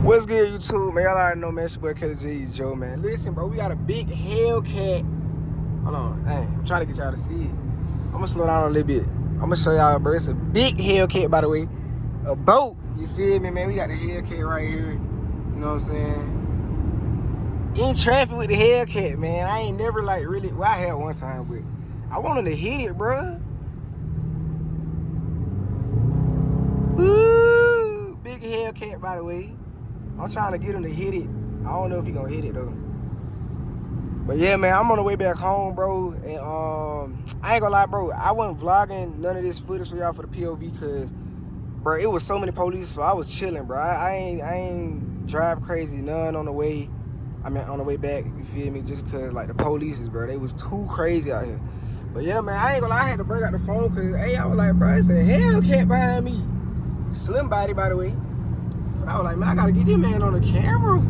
What's good, YouTube, man? Y'all already know, man. It's your boy KG Joe, man. Listen, bro, we got a big Hellcat. Hold on, dang, I'm trying to get y'all to see it. I'm gonna slow down a little bit. I'm gonna show y'all, bro. It's a big Hellcat, by the way. A boat, you feel me, man? We got the Hellcat right here. You know what I'm saying? In traffic with the Hellcat, man. I ain't never like really. Well, I had one time, but I wanted to hit it, bro. Woo! Big Hellcat, by the way. I'm trying to get him to hit it. I don't know if he gonna hit it though. But yeah, man, I'm on the way back home, bro. And I ain't gonna lie, bro. I wasn't vlogging none of this footage for y'all for the POV because, bro, it was so many police, so I was chilling, bro. I ain't drive crazy none on the way. I mean, on the way back, you feel me? Just cause like the police, bro, they was too crazy out here. But yeah, man, I ain't gonna lie, I had to bring out the phone cause hey, I was like, bro, it's a Hellcat behind me. Slim body, by the way. But I was like, man, I gotta get this man on the camera.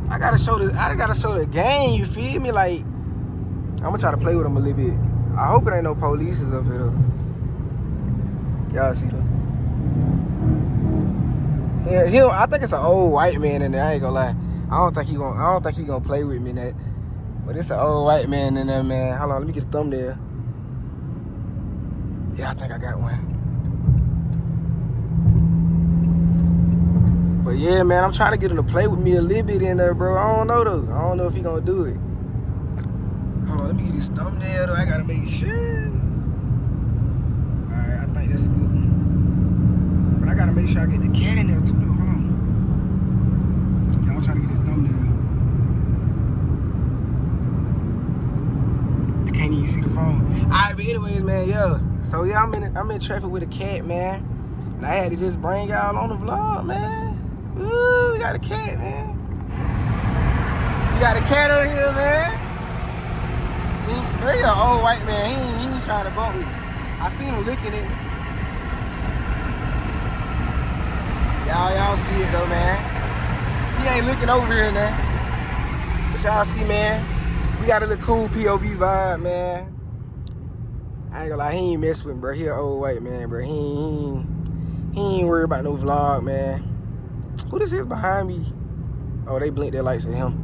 I gotta show the game, you feel me? Like, I'm gonna try to play with him a little bit. I hope it ain't no police up here though. Y'all see that? Yeah, I think it's an old white man in there, I ain't gonna lie. I don't think he gonna play with me in that. But it's an old white man in there, man. Hold on, let me get a thumbnail. Yeah, I think I got one. But yeah, man, I'm trying to get him to play with me a little bit in there, bro. I don't know, though. I don't know if he gonna do it. Hold on, let me get his thumbnail, though. I gotta make sure. Alright, I think that's good. But I gotta make sure I get the cat in there, too, though. Hold on. Yeah, I'm trying to get his thumbnail. I can't even see the phone. Alright, but anyways, man, yeah. So, yeah, I'm in traffic with a cat, man. And I had to just bring y'all on the vlog, man. Ooh, we got a cat, man. We got a cat over here, man. He's an old white man. He ain't trying to bump me. I seen him licking it. Y'all see it though, man. He ain't looking over here now. But y'all see, man, we got a little cool POV vibe, man. I ain't gonna lie, he ain't mess with me, bro. He an old white man, bro. He ain't worried about no vlog, man. Who this is behind me? Oh, they blinked their lights at him.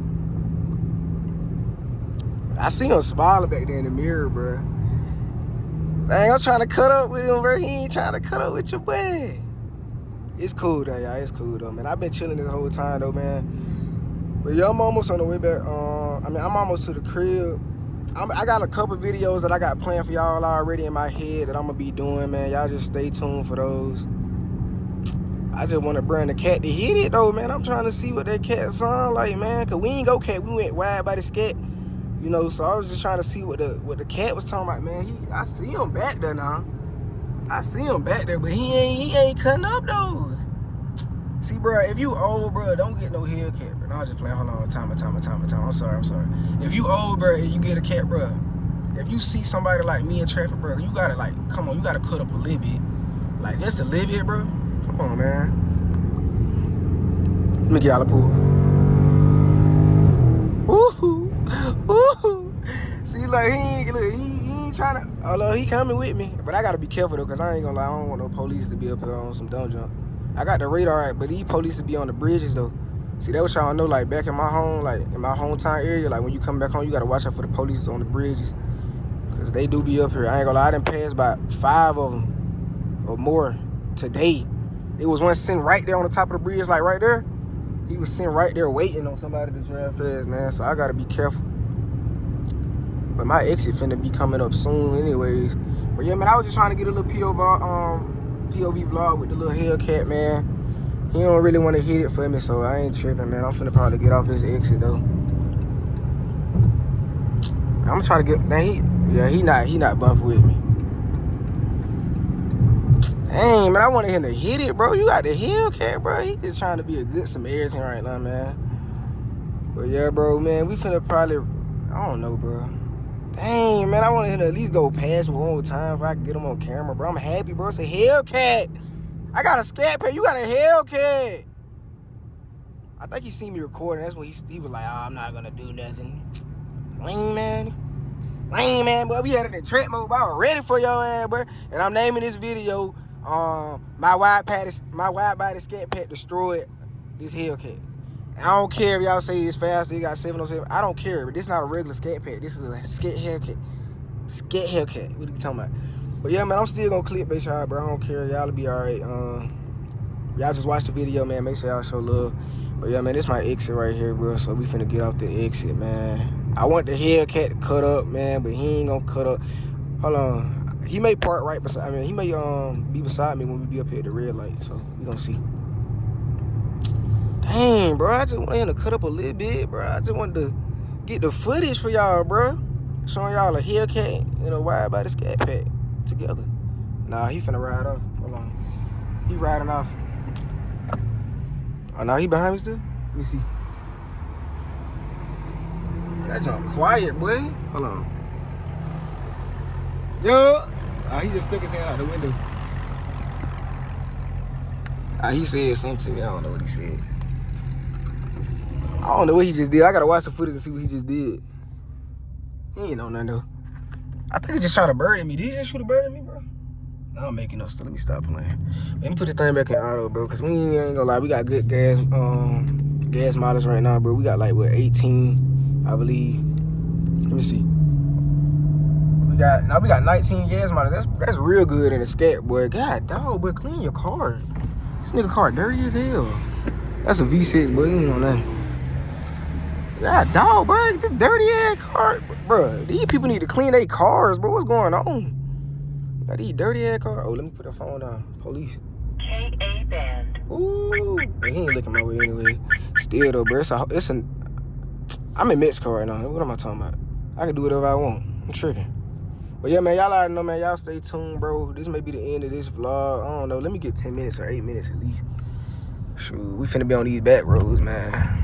I see him smiling back there in the mirror, bro. Dang, I'm trying to cut up with him, bro. He ain't trying to cut up with your boy. It's cool, though, y'all. It's cool, though, man. I've been chilling this whole time, though, man. But, yeah, I'm almost on the way back. I'm almost to the crib. I got a couple videos that I got planned for y'all already in my head that I'm going to be doing, man. Y'all just stay tuned for those. I just want to bring the cat to hit it, though, man. I'm trying to see what that cat sound like, man. Because we ain't go cat. We went Widebody Scat, you know. So I was just trying to see what the cat was talking about, man. I see him back there now. I see him back there, but he ain't cutting up, though. See, bro, if you old, bro, don't get no Hellcat, bro. No, I'm just playing. Hold on. Time. I'm sorry. If you old, bro, and you get a cat, bro, if you see somebody like me in traffic, bro, you got to, like, come on. You got to cut up a little bit. Like, just a little bit, bro. Come on, man. Let me get y'all a pool. Woohoo! Woohoo! See, like, he ain't trying to. Although he coming with me, but I gotta be careful though, cause I ain't gonna lie, I don't want no police to be up here on some dumb junk. I got the radar right, but these police to be on the bridges though. See, that what y'all know, like back in my home, like in my hometown area, like when you come back home, you gotta watch out for the police on the bridges, cause they do be up here. I ain't gonna lie, I done passed about 5 of them or more today. It was one sitting right there on the top of the bridge, like right there. He was sitting right there waiting on somebody to drive fast, man. So I gotta be careful. But my exit finna be coming up soon anyways. But yeah, man, I was just trying to get a little POV vlog with the little Hellcat, man. He don't really want to hit it for me, so I ain't tripping, man. I'm finna probably get off this exit though. I'm gonna try to get, man, he not bumping with me. Dang, man, I wanted him to hit it, bro. You got the Hellcat, bro. He just trying to be a good Samaritan right now, man. But yeah, bro, man, we finna probably, I don't know, bro. Dang, man, I wanted him to at least go past me one more time if I can get him on camera, bro. I'm happy, bro. It's a Hellcat. I got a Scatpack. You got a Hellcat. I think he seen me recording. That's when he was like, oh, I'm not gonna do nothing. Lame, man. But we had it in trap mode, but I was ready for your ass, bro. And I'm naming this video, my Widebody Scatpack destroyed This Hellcat. I don't care if y'all say it's fast, it got 707. I don't care, but this is not a regular Scatpack. This is a Scat Hellcat. Scat Hellcat. What are you talking about? But yeah, man, I'm still gonna clickbait y'all, bro. I don't care. Y'all be alright. Y'all just watch the video, man. Make sure y'all show love. But yeah, man, this my exit right here, bro. So we finna get off the exit, man. I want the Hellcat to cut up, man, but he ain't gonna cut up. Hold on. He may park right beside. I mean, he may be beside me when we be up here at the red light. So we gonna see. Dang, bro. I just wanted him to cut up a little bit, bro. I just wanted to get the footage for y'all, bro. Showing y'all a Hellcat and a Widebody Scatpack together. Nah, he finna ride off. Hold on. He riding off. Oh, now he behind me still? Let me see. That junk quiet, boy. Hold on. Yo! He just stuck his hand out the window. He said something to me. I don't know what he said. I don't know what he just did. I gotta watch the footage to see what he just did. He ain't know nothing though. I think he just shot a bird at me. Did he just shoot a bird at me, bro? No, I'm making no stuff. Let me stop playing. Let me put this thing back in auto, bro, because we ain't gonna lie. We got good gas mileage right now, bro. We got like, what, 18, I believe. Let me see. We got 19 gas mileage. That's real good in a Scat, boy. God, dog, boy, clean your car. This nigga car dirty as hell. That's a V6, boy. You know that. God, dog, bro, this dirty ass car, bro. These people need to clean their cars, bro. What's going on? Got these dirty ass cars. Oh, let me put the phone down. Police. KA band. Ooh, he ain't looking my way anyway. Still though, bro, I'm in Mexico right now. What am I talking about? I can do whatever I want. I'm tripping. But yeah, man, y'all already know, man. Y'all stay tuned, bro. This may be the end of this vlog. I don't know. Let me get 10 minutes or 8 minutes at least. Shoot, we finna be on these back roads, man.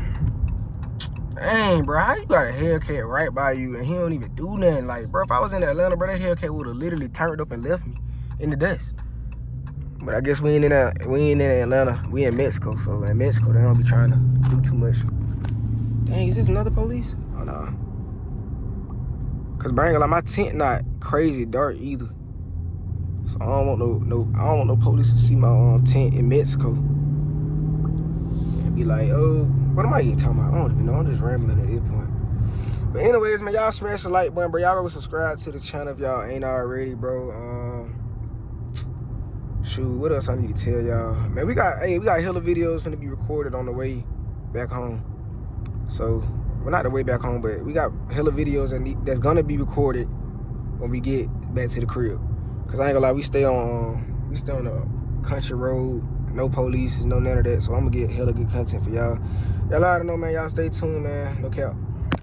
Dang, bro, how you got a Hellcat right by you and he don't even do nothing? Like, bro, if I was in Atlanta, bro, that Hellcat would have literally turned up and left me in the dust. But I guess we ain't in Atlanta. We in Mexico, so in Mexico, they don't be trying to do too much. Dang, is this another police? Oh, no. Cause, bro, I ain't gonna lie, my tent not crazy dark either. So I don't want no police to see my tent in Mexico. And be like, oh, what am I even talking about? I don't even know. I'm just rambling at this point. But anyways, man, y'all smash the like button, bro. Y'all go subscribe to the channel if y'all ain't already, bro. Shoot, what else I need to tell y'all? Man, we got hella videos finna be recorded on the way back home. So, well, not the way back home, but we got hella videos that's gonna be recorded when we get back to the crib. Cause I ain't gonna lie, we stay on the country road. No police, no none of that. So I'm gonna get hella good content for y'all. Y'all already know, man. Y'all stay tuned, man. No cap.